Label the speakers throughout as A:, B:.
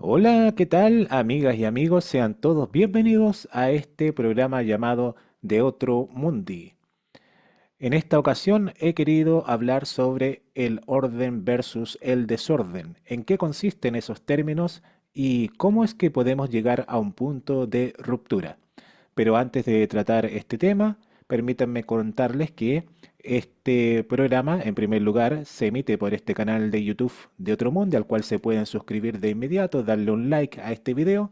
A: Hola, ¿qué tal, amigas y amigos? Sean todos bienvenidos a este programa llamado De Otro Mundi. En esta ocasión he querido hablar sobre el orden versus el desorden, en qué consisten esos términos y cómo es que podemos llegar a un punto de ruptura. Pero antes de tratar este tema, permítanme contarles que este programa, en primer lugar, se emite por este canal de YouTube de Otro Mundo, al cual se pueden suscribir de inmediato, darle un like a este video,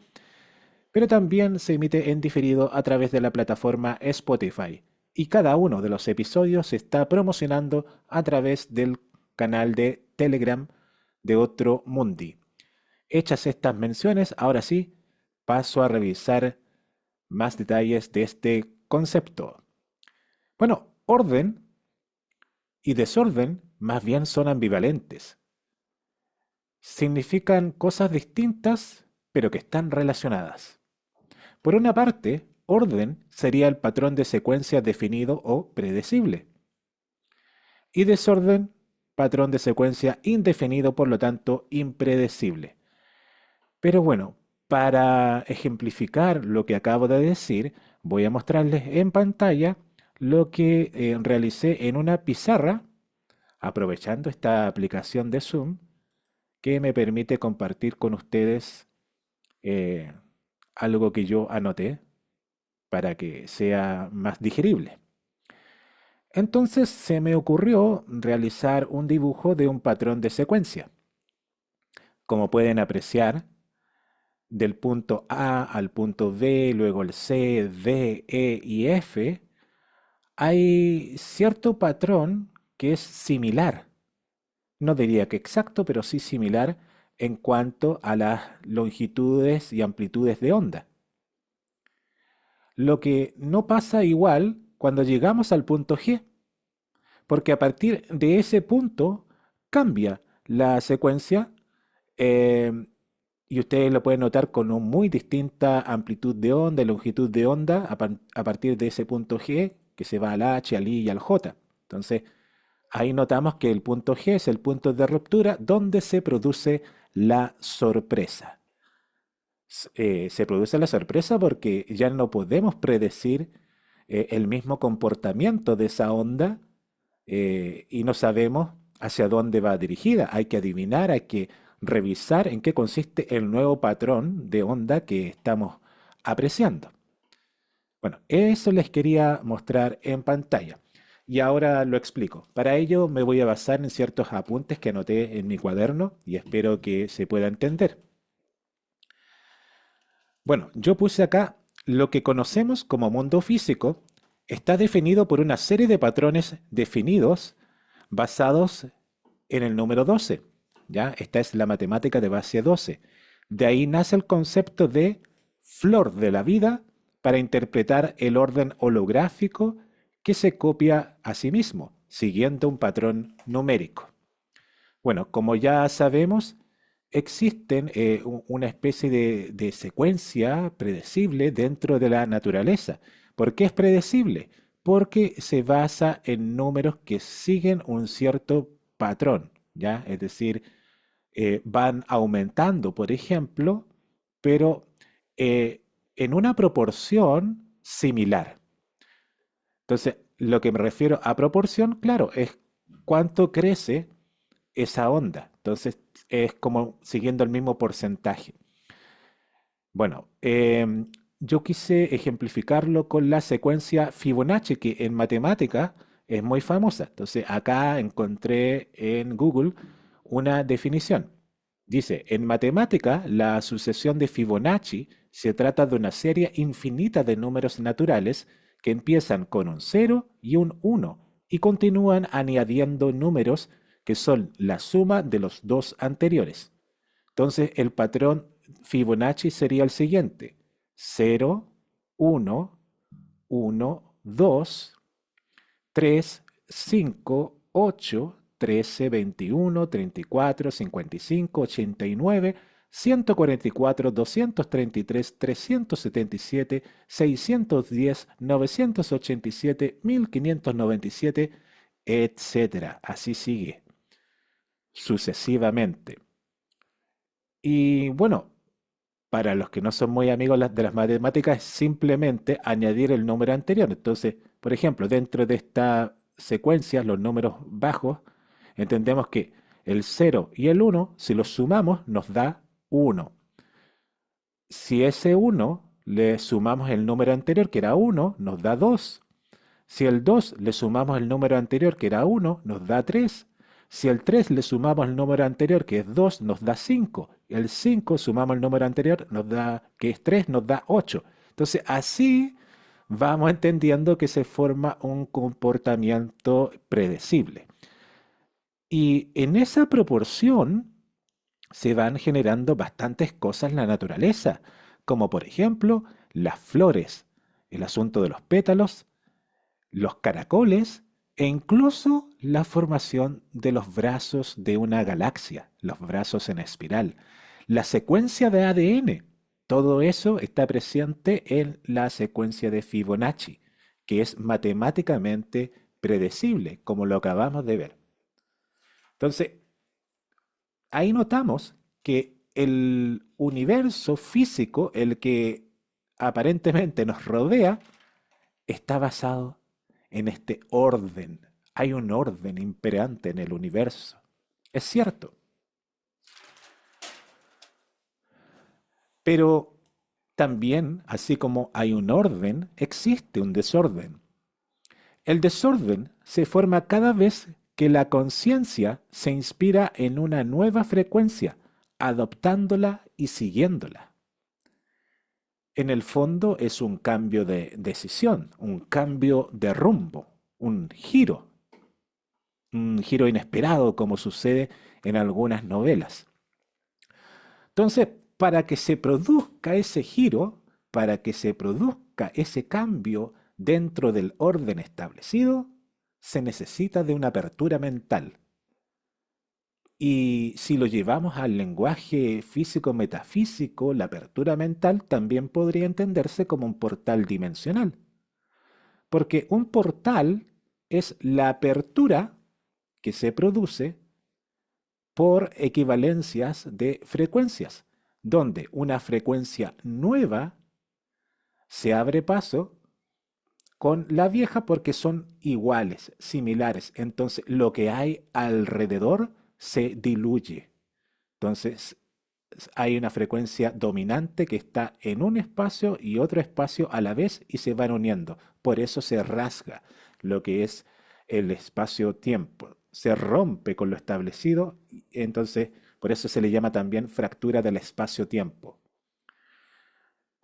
A: pero también se emite en diferido a través de la plataforma Spotify. Y cada uno de los episodios se está promocionando a través del canal de Telegram de Otro Mundi. Hechas estas menciones, ahora sí, paso a revisar más detalles de este concepto. Bueno, orden y desorden más bien son ambivalentes. Significan cosas distintas, pero que están relacionadas. Por una parte, orden sería el patrón de secuencia definido o predecible. Y desorden, patrón de secuencia indefinido, por lo tanto, impredecible. Pero bueno, para ejemplificar lo que acabo de decir, voy a mostrarles en pantalla lo que realicé en una pizarra, aprovechando esta aplicación de Zoom, que me permite compartir con ustedes eh, algo que yo anoté para que sea más digerible. Entonces se me ocurrió realizar un dibujo de un patrón de secuencia. Como pueden apreciar, del punto A al punto B, luego el C, D, E y F, hay cierto patrón que es similar. No diría que exacto, pero sí similar en cuanto a las longitudes y amplitudes de onda. Lo que no pasa igual cuando llegamos al punto G, porque a partir de ese punto cambia la secuencia eh, y ustedes lo pueden notar con una muy distinta amplitud de onda y longitud de onda a partir de ese punto G que se va al H, al I y al J. Entonces, ahí notamos que el punto G es el punto de ruptura donde se produce la sorpresa. Se produce la sorpresa porque ya no podemos predecir el mismo comportamiento de esa onda y no sabemos hacia dónde va dirigida. Hay que adivinar, hay que revisar en qué consiste el nuevo patrón de onda que estamos apreciando. Bueno, eso les quería mostrar en pantalla. Y ahora lo explico. Para ello me voy a basar en ciertos apuntes que anoté en mi cuaderno y espero que se pueda entender. Bueno, yo puse acá lo que conocemos como mundo físico está definido por una serie de patrones definidos basados en el número 12. ¿Ya? Esta es la matemática de base 12. De ahí nace el concepto de flor de la vida para interpretar el orden holográfico que se copia a sí mismo, siguiendo un patrón numérico. Bueno, como ya sabemos, existen una especie de secuencia predecible dentro de la naturaleza. ¿Por qué es predecible? Porque se basa en números que siguen un cierto patrón, ¿ya? Es decir, van aumentando, por ejemplo, pero en una proporción similar. Entonces, lo que me refiero a proporción, claro, es cuánto crece esa onda. Entonces es como siguiendo el mismo porcentaje. Bueno, yo quise ejemplificarlo con la secuencia Fibonacci, que en matemática es muy famosa. Entonces acá encontré en Google una definición. Dice, en matemática, la sucesión de Fibonacci se trata de una serie infinita de números naturales que empiezan con un cero y un uno y continúan añadiendo números que son la suma de los dos anteriores. Entonces, el patrón Fibonacci sería el siguiente: cero, uno, uno, 2, 3, 5, 8, 13, 21, 34, 55, 89, 144, 233, 377, 610, 987, 1597, etcétera. Así sigue sucesivamente. Y bueno, Para los que no son muy amigos de las matemáticas, es simplemente añadir el número anterior. Entonces, por ejemplo, dentro de esta secuencia, los números bajos, entendemos que el 0 y el 1, si los sumamos, nos da 1. Si ese 1 le sumamos el número anterior, que era 1, nos da 2. Si el 2 le sumamos el número anterior, que era 1, nos da 3. Si el 3 le sumamos el número anterior, que es 2, nos da 5. El 5 sumamos el número anterior, que es 3, nos da 8. Entonces, así vamos entendiendo que se forma un comportamiento predecible. Y en esa proporción se van generando bastantes cosas en la naturaleza, como por ejemplo las flores, el asunto de los pétalos, los caracoles e incluso la formación de los brazos de una galaxia, los brazos en espiral, la secuencia de ADN. Todo eso está presente en la secuencia de Fibonacci, que es matemáticamente predecible, como lo acabamos de ver. Entonces, ahí notamos que el universo físico, el que aparentemente nos rodea, está basado en este orden. Hay un orden imperante en el universo. Es cierto, pero también, así como hay un orden, existe un desorden. El desorden se forma cada vez que la conciencia se inspira en una nueva frecuencia, adoptándola y siguiéndola. En el fondo es un cambio de decisión, un cambio de rumbo, un giro inesperado como sucede en algunas novelas. Entonces, para que se produzca ese giro, para que se produzca ese cambio dentro del orden establecido, se necesita de una apertura mental. Y si lo llevamos al lenguaje físico-metafísico, la apertura mental también podría entenderse como un portal dimensional. Porque un portal es la apertura que se produce por equivalencias de frecuencias, donde una frecuencia nueva se abre paso con la vieja porque son iguales, similares. Entonces lo que hay alrededor se diluye. Entonces hay una frecuencia dominante que está en un espacio y otro espacio a la vez y se van uniendo. Por eso se rasga lo que es el espacio-tiempo. Se rompe con lo establecido, entonces por eso se le llama también fractura del espacio-tiempo.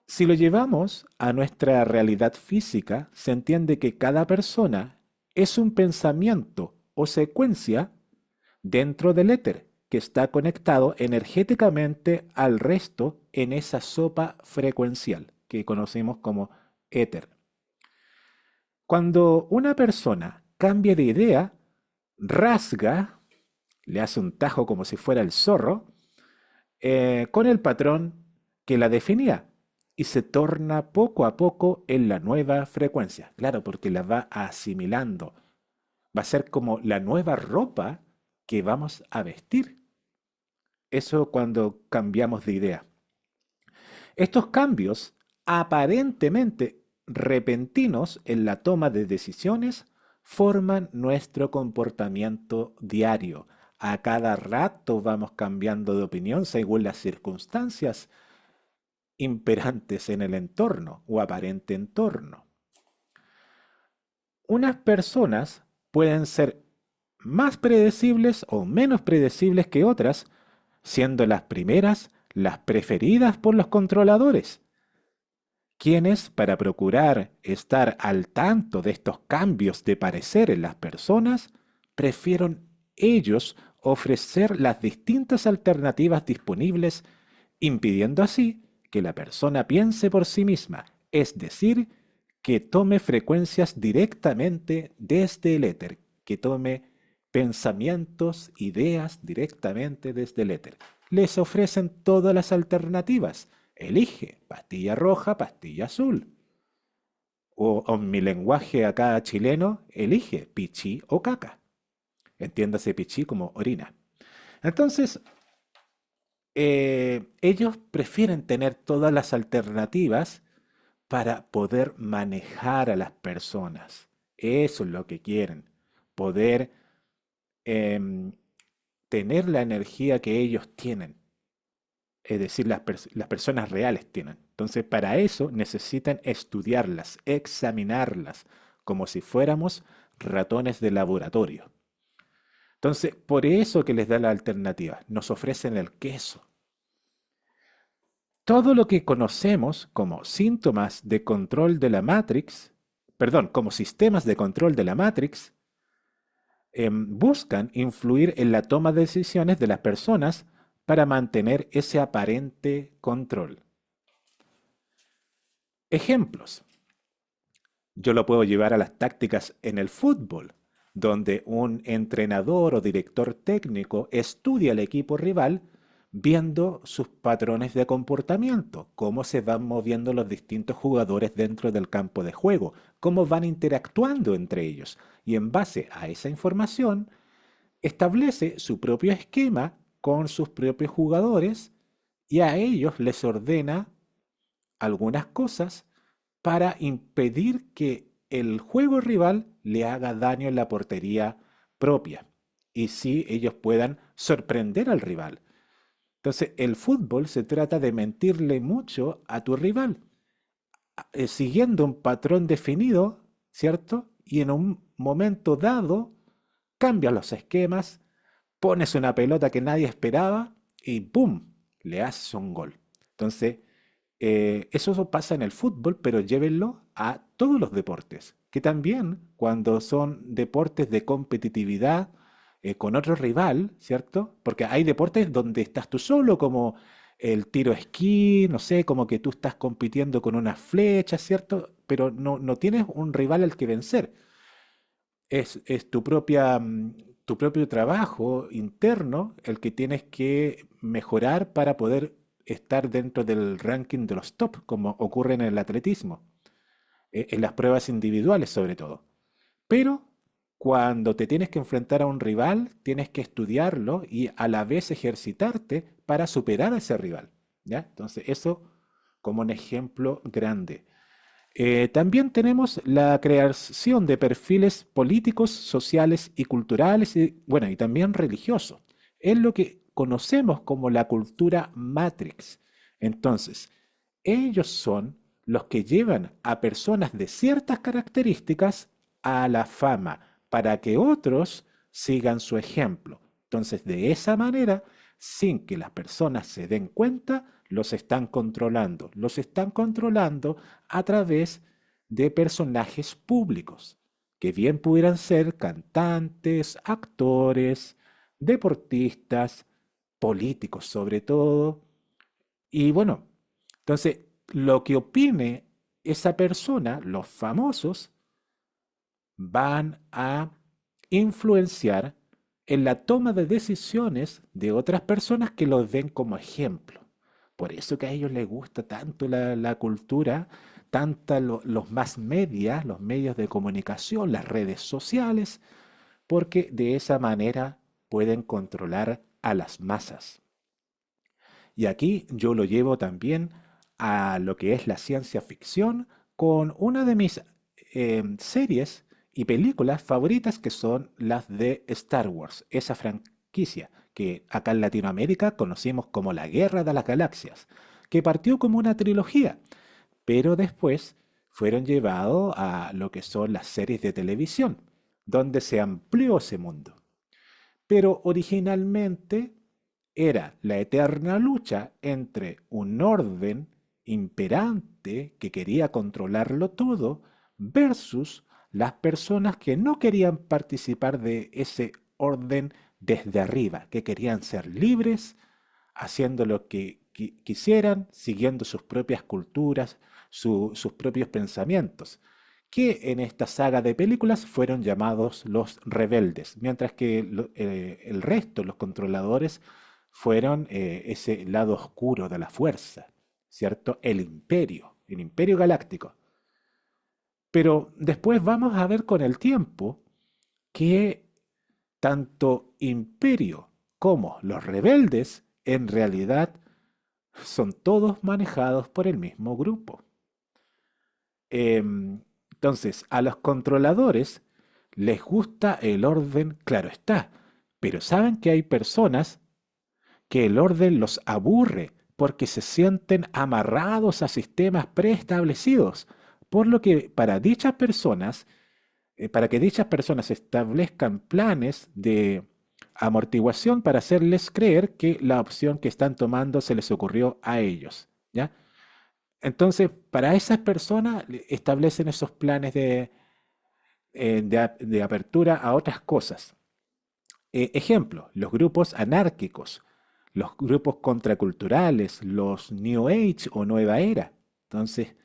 A: Si lo llevamos a nuestra realidad física, se entiende que cada persona es un pensamiento o secuencia dentro del éter, que está conectado energéticamente al resto en esa sopa frecuencial que conocemos como éter. Cuando una persona cambia de idea, rasga, le hace un tajo como si fuera el zorro, con el patrón que la definía y se torna poco a poco en la nueva frecuencia. Claro, porque la va asimilando. Va a ser como la nueva ropa que vamos a vestir. Eso cuando cambiamos de idea. Estos cambios aparentemente repentinos en la toma de decisiones forman nuestro comportamiento diario. A cada rato vamos cambiando de opinión según las circunstancias imperantes en el entorno o aparente entorno. Unas personas pueden ser más predecibles o menos predecibles que otras, siendo las primeras las preferidas por los controladores, quienes, para procurar estar al tanto de estos cambios de parecer en las personas, prefieren ellos ofrecer las distintas alternativas disponibles, impidiendo así que la persona piense por sí misma, es decir, que tome frecuencias directamente desde el éter, que tome pensamientos, ideas directamente desde el éter. Les ofrecen todas las alternativas. Elige pastilla roja, pastilla azul. O en mi lenguaje acá chileno, elige pichí o caca. Entiéndase pichí como orina. Entonces, ellos prefieren tener todas las alternativas para poder manejar a las personas. Eso es lo que quieren, poder em, tener la energía que ellos tienen, es decir, las personas reales tienen. Entonces, para eso necesitan estudiarlas, examinarlas, como si fuéramos ratones de laboratorio. Entonces, por eso que les da la alternativa, nos ofrecen el queso. Todo lo que conocemos como síntomas de control de la Matrix, perdón, como sistemas de control de la Matrix, buscan influir en la toma de decisiones de las personas para mantener ese aparente control. Ejemplos. Yo lo puedo llevar a las tácticas en el fútbol, donde un entrenador o director técnico estudia al equipo rival viendo sus patrones de comportamiento, cómo se van moviendo los distintos jugadores dentro del campo de juego, cómo van interactuando entre ellos. Y en base a esa información, establece su propio esquema con sus propios jugadores y a ellos les ordena algunas cosas para impedir que el juego rival le haga daño en la portería propia y si ellos puedan sorprender al rival. Entonces, el fútbol se trata de mentirle mucho a tu rival, siguiendo un patrón definido, ¿cierto? Y en un momento dado, cambias los esquemas, pones una pelota que nadie esperaba y ¡pum! Le haces un gol. Entonces, eso pasa en el fútbol, pero llévenlo a todos los deportes, que también cuando son deportes de competitividad con otro rival, ¿cierto? Porque hay deportes donde estás tú solo, como el tiro esquí, no sé, como que tú estás compitiendo con una flecha, ¿cierto? Pero no tienes un rival al que vencer. Es tu propio trabajo interno el que tienes que mejorar para poder estar dentro del ranking de los top, como ocurre en el atletismo, en las pruebas individuales sobre todo. Pero cuando te tienes que enfrentar a un rival, tienes que estudiarlo y a la vez ejercitarte para superar a ese rival, ¿ya? Entonces, eso como un ejemplo grande. También tenemos la creación de perfiles políticos, sociales y culturales, y, bueno, y también religiosos. Es lo que conocemos como la cultura Matrix. Entonces, ellos son los que llevan a personas de ciertas características a la fama para que otros sigan su ejemplo. Entonces, de esa manera, sin que las personas se den cuenta, los están controlando. Los están controlando a través de personajes públicos, que bien pudieran ser cantantes, actores, deportistas, políticos sobre todo. Y bueno, entonces lo que opine esa persona, los famosos, van a influenciar en la toma de decisiones de otras personas que los ven como ejemplo. Por eso que a ellos les gusta tanto la cultura, tanto los más medias, los medios de comunicación, las redes sociales, porque de esa manera pueden controlar a las masas. Y aquí yo lo llevo también a lo que es la ciencia ficción con una de mis series y películas favoritas que son las de Star Wars, esa franquicia que acá en Latinoamérica conocimos como la Guerra de las Galaxias, que partió como una trilogía, pero después fueron llevados a lo que son las series de televisión, donde se amplió ese mundo. Pero originalmente era la eterna lucha entre un orden imperante que quería controlarlo todo versus las personas que no querían participar de ese orden desde arriba, que querían ser libres, haciendo lo que quisieran, siguiendo sus propias culturas, sus propios pensamientos, que en esta saga de películas fueron llamados los rebeldes, mientras que el resto, los controladores, fueron ese lado oscuro de la fuerza, ¿cierto? El imperio galáctico. Pero después vamos a ver con el tiempo que tanto imperio como los rebeldes en realidad son todos manejados por el mismo grupo. Entonces, a los controladores les gusta el orden, claro está, pero saben que hay personas que el orden los aburre porque se sienten amarrados a sistemas preestablecidos, por lo que para que dichas personas establezcan planes de amortiguación para hacerles creer que la opción que están tomando se les ocurrió a ellos, ¿ya? Entonces, para esas personas establecen esos planes de apertura a otras cosas. Ejemplo, los grupos anárquicos, los grupos contraculturales, los New Age o Nueva Era. Entonces,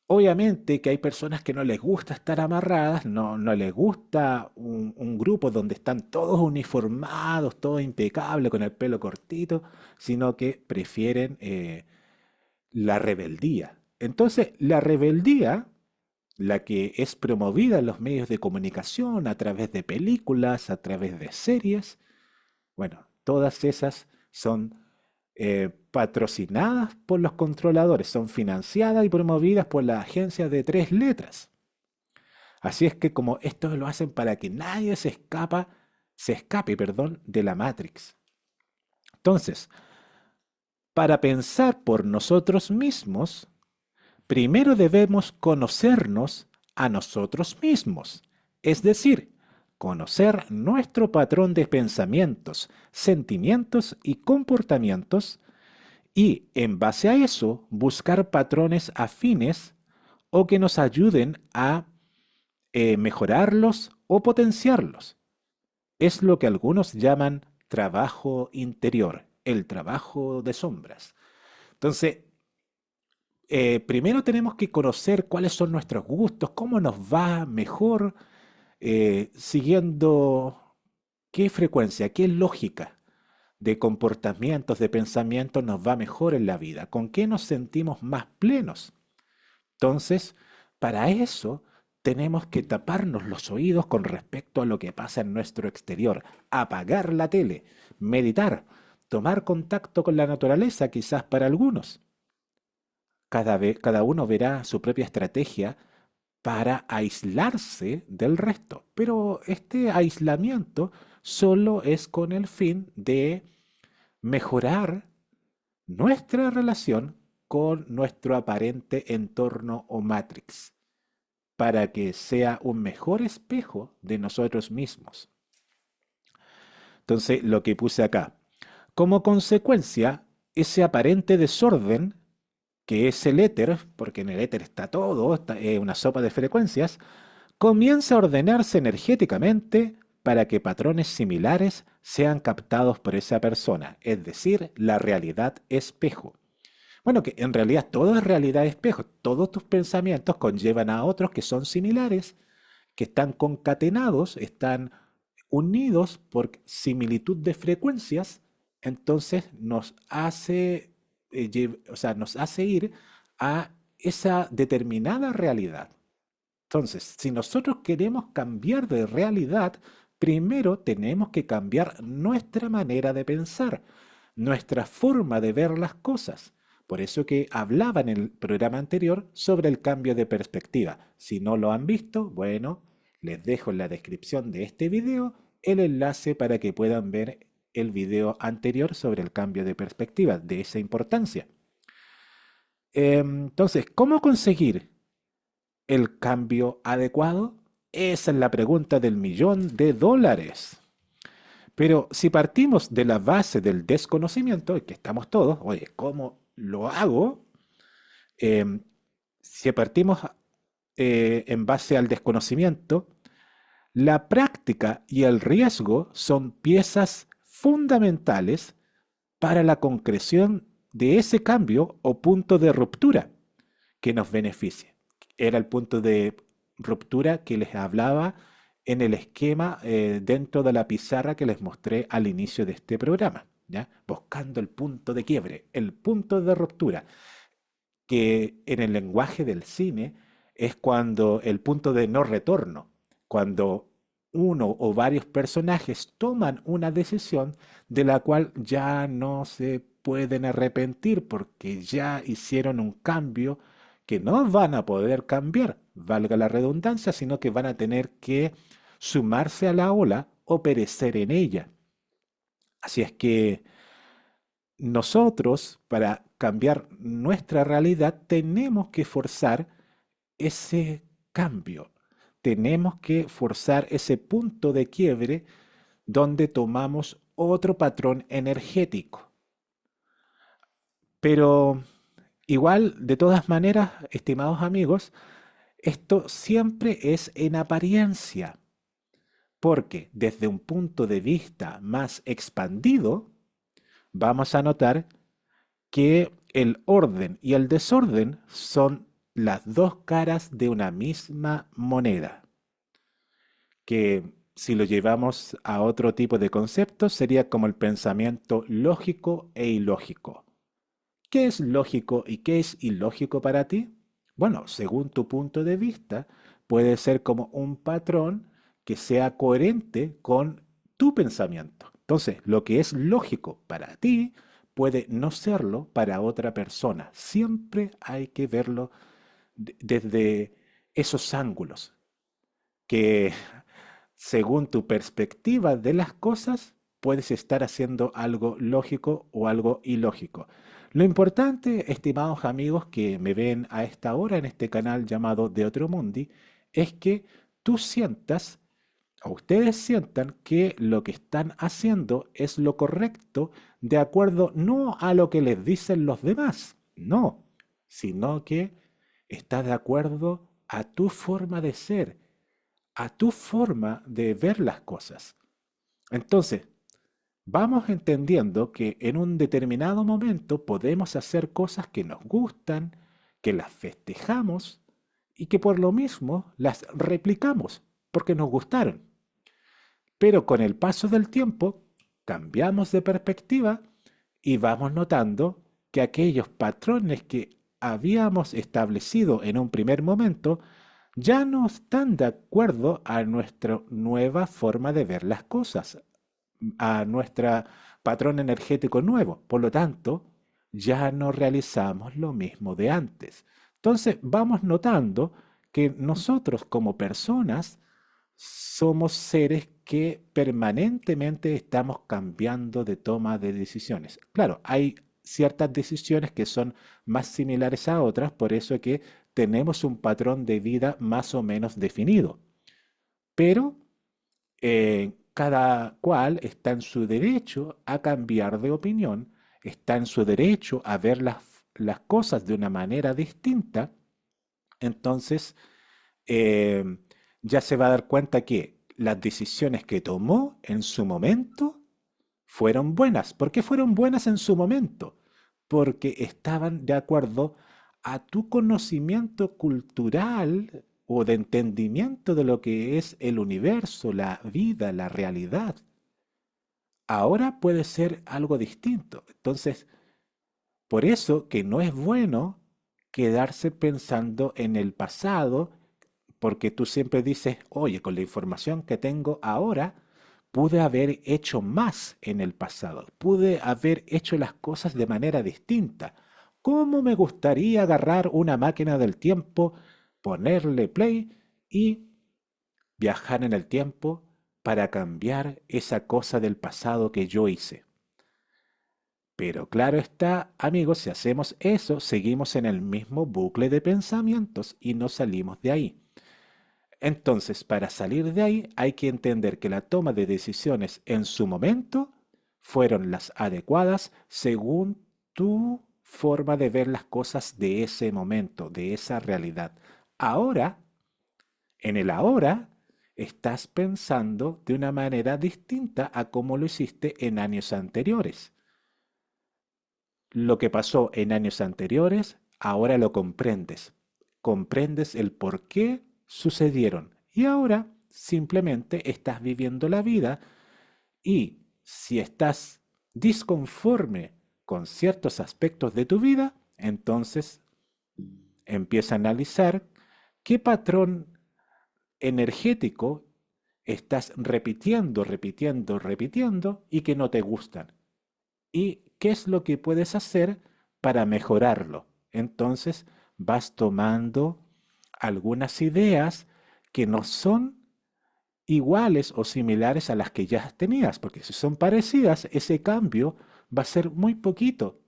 A: obviamente que hay personas que no les gusta estar amarradas, no les gusta un grupo donde están todos uniformados, todo impecable, con el pelo cortito, sino que prefieren la rebeldía. Entonces, la rebeldía, la que es promovida en los medios de comunicación, a través de películas, a través de series, bueno, todas esas son patrocinadas por los controladores, son financiadas y promovidas por las agencias de tres letras. Así es que como esto lo hacen para que nadie se escape, perdón, de la Matrix. Entonces, para pensar por nosotros mismos, primero debemos conocernos a nosotros mismos, es decir, conocer nuestro patrón de pensamientos, sentimientos y comportamientos y, en base a eso, buscar patrones afines o que nos ayuden a mejorarlos o potenciarlos. Es lo que algunos llaman trabajo interior, el trabajo de sombras. Entonces, primero tenemos que conocer cuáles son nuestros gustos, cómo nos va mejor siguiendo qué frecuencia, qué lógica de comportamientos, de pensamientos nos va mejor en la vida, con qué nos sentimos más plenos. Entonces, para eso tenemos que taparnos los oídos con respecto a lo que pasa en nuestro exterior, apagar la tele, meditar, tomar contacto con la naturaleza, quizás para algunos. Cada uno verá su propia estrategia para aislarse del resto. Pero este aislamiento solo es con el fin de mejorar nuestra relación con nuestro aparente entorno o matrix, para que sea un mejor espejo de nosotros mismos. Entonces, lo que puse acá. Como consecuencia, ese aparente desorden que es el éter, porque en el éter está todo, es una sopa de frecuencias, comienza a ordenarse energéticamente para que patrones similares sean captados por esa persona, es decir, la realidad espejo. Bueno, que en realidad todo es realidad espejo, todos tus pensamientos conllevan a otros que son similares, que están concatenados, están unidos por similitud de frecuencias, entonces nos hace ir a esa determinada realidad. Entonces, si nosotros queremos cambiar de realidad, primero tenemos que cambiar nuestra manera de pensar, nuestra forma de ver las cosas. Por eso que hablaba en el programa anterior sobre el cambio de perspectiva. Si no lo han visto, bueno, les dejo en la descripción de este video el enlace para que puedan ver el video anterior sobre el cambio de perspectiva, de esa importancia. Entonces, ¿cómo conseguir el cambio adecuado? Esa es la pregunta del $1.000.000. Pero si partimos de la base del desconocimiento, que estamos todos, oye, ¿cómo lo hago? Em, si partimos en base al desconocimiento, la práctica y el riesgo son piezas fundamentales para la concreción de ese cambio o punto de ruptura que nos beneficie. Era el punto de ruptura que les hablaba en el esquema dentro de la pizarra que les mostré al inicio de este programa, ¿ya? Buscando el punto de quiebre, el punto de ruptura, que en el lenguaje del cine es cuando el punto de no retorno, cuando uno o varios personajes toman una decisión de la cual ya no se pueden arrepentir porque ya hicieron un cambio que no van a poder cambiar, valga la redundancia, sino que van a tener que sumarse a la ola o perecer en ella. Así es que nosotros, para cambiar nuestra realidad, tenemos que forzar ese cambio. Tenemos que forzar ese punto de quiebre donde tomamos otro patrón energético. Pero igual, de todas maneras, estimados amigos, esto siempre es en apariencia, porque desde un punto de vista más expandido, vamos a notar que el orden y el desorden son las dos caras de una misma moneda, que si lo llevamos a otro tipo de conceptos sería como el pensamiento lógico e ilógico. ¿Qué es lógico y qué es ilógico para ti? Bueno, según tu punto de vista, puede ser como un patrón que sea coherente con tu pensamiento. Entonces, lo que es lógico para ti puede no serlo para otra persona. Siempre hay que verlo desde esos ángulos, que según tu perspectiva de las cosas, puedes estar haciendo algo lógico o algo ilógico. Lo importante, estimados amigos que me ven a esta hora en este canal llamado De Otro Mundi, es que tú sientas, o ustedes sientan que lo que están haciendo es lo correcto de acuerdo no a lo que les dicen los demás, no, sino que está de acuerdo a tu forma de ser, a tu forma de ver las cosas. Entonces, vamos entendiendo que en un determinado momento podemos hacer cosas que nos gustan, que las festejamos y que por lo mismo las replicamos porque nos gustaron. Pero con el paso del tiempo cambiamos de perspectiva y vamos notando que aquellos patrones que habíamos establecido en un primer momento ya no están de acuerdo a nuestra nueva forma de ver las cosas, a nuestro patrón energético nuevo. Por lo tanto, ya no realizamos lo mismo de antes. Entonces, vamos notando que nosotros como personas somos seres que permanentemente estamos cambiando de toma de decisiones. Claro, hay ciertas decisiones que son más similares a otras, por eso que tenemos un patrón de vida más o menos definido. Pero cada cual está en su derecho a cambiar de opinión, está en su derecho a ver las cosas de una manera distinta. Entonces, eh, ya se va a dar cuenta que las decisiones que tomó en su momento fueron buenas. ¿Por qué fueron buenas en su momento? Porque estaban de acuerdo a tu conocimiento cultural o de entendimiento de lo que es el universo, la vida, la realidad. Ahora puede ser algo distinto. Entonces, por eso que no es bueno quedarse pensando en el pasado, porque tú siempre dices, oye, con la información que tengo ahora, pude haber hecho más en el pasado, pude haber hecho las cosas de manera distinta. ¿Cómo me gustaría agarrar una máquina del tiempo, ponerle play y viajar en el tiempo para cambiar esa cosa del pasado que yo hice? Pero claro está, amigos, si hacemos eso, seguimos en el mismo bucle de pensamientos y no salimos de ahí. Entonces, para salir de ahí hay que entender que la toma de decisiones en su momento fueron las adecuadas según tu forma de ver las cosas de ese momento, de esa realidad. Ahora, en el ahora, estás pensando de una manera distinta a como lo hiciste en años anteriores. Lo que pasó en años anteriores, ahora lo comprendes. Comprendes el por qué sucedieron. Y ahora simplemente estás viviendo la vida y si estás disconforme con ciertos aspectos de tu vida, entonces empieza a analizar qué patrón energético estás repitiendo, repitiendo, repitiendo y que no te gustan. ¿Y qué es lo que puedes hacer para mejorarlo? Entonces vas tomando algunas ideas que no son iguales o similares a las que ya tenías, porque si son parecidas, ese cambio va a ser muy poquito.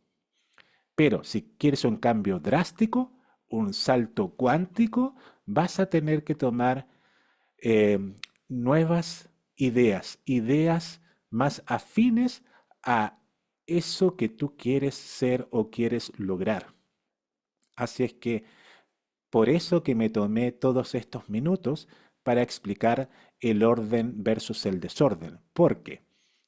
A: Pero si quieres un cambio drástico, un salto cuántico, vas a tener que tomar eh, nuevas ideas, ideas más afines a eso que tú quieres ser o quieres lograr. Así es que por eso que me tomé todos estos minutos para explicar el orden versus el desorden. Porque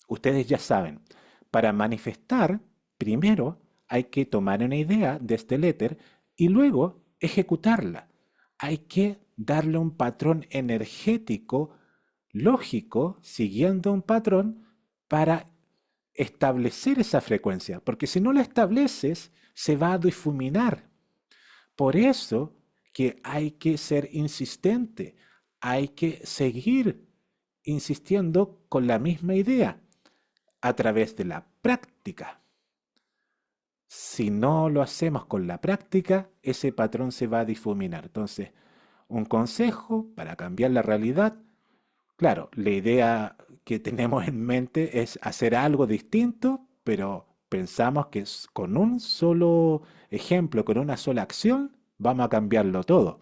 A: ustedes ya saben, para manifestar, primero hay que tomar una idea de este éter y luego ejecutarla. Hay que darle un patrón energético, lógico, siguiendo un patrón para establecer esa frecuencia. Porque si no la estableces, se va a difuminar. Por eso que hay que ser insistente, hay que seguir insistiendo con la misma idea a través de la práctica. Si no lo hacemos con la práctica, ese patrón se va a difuminar. Entonces, un consejo para cambiar la realidad, claro, la idea que tenemos en mente es hacer algo distinto, pero pensamos que con un solo ejemplo, con una sola acción, vamos a cambiarlo todo.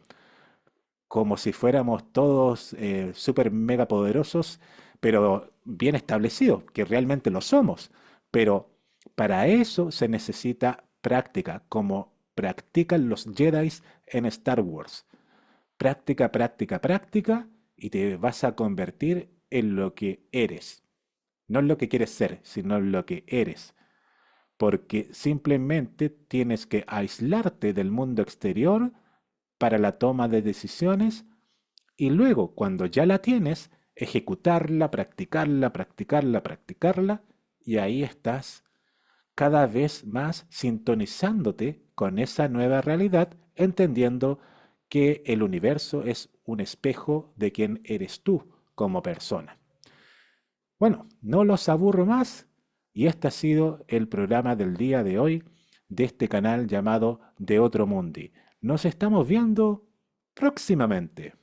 A: Como si fuéramos todos súper mega poderosos, pero bien establecidos, que realmente lo somos. Pero para eso se necesita práctica, como practican los Jedi en Star Wars. Práctica, práctica, práctica, y te vas a convertir en lo que eres. No en lo que quieres ser, sino en lo que eres. Porque simplemente tienes que aislarte del mundo exterior para la toma de decisiones y luego, cuando ya la tienes, ejecutarla, practicarla, practicarla, practicarla, y ahí estás cada vez más sintonizándote con esa nueva realidad, entendiendo que el universo es un espejo de quién eres tú como persona. Bueno, no los aburro más y este ha sido el programa del día de hoy de este canal llamado De Otro Mundi. Nos estamos viendo próximamente.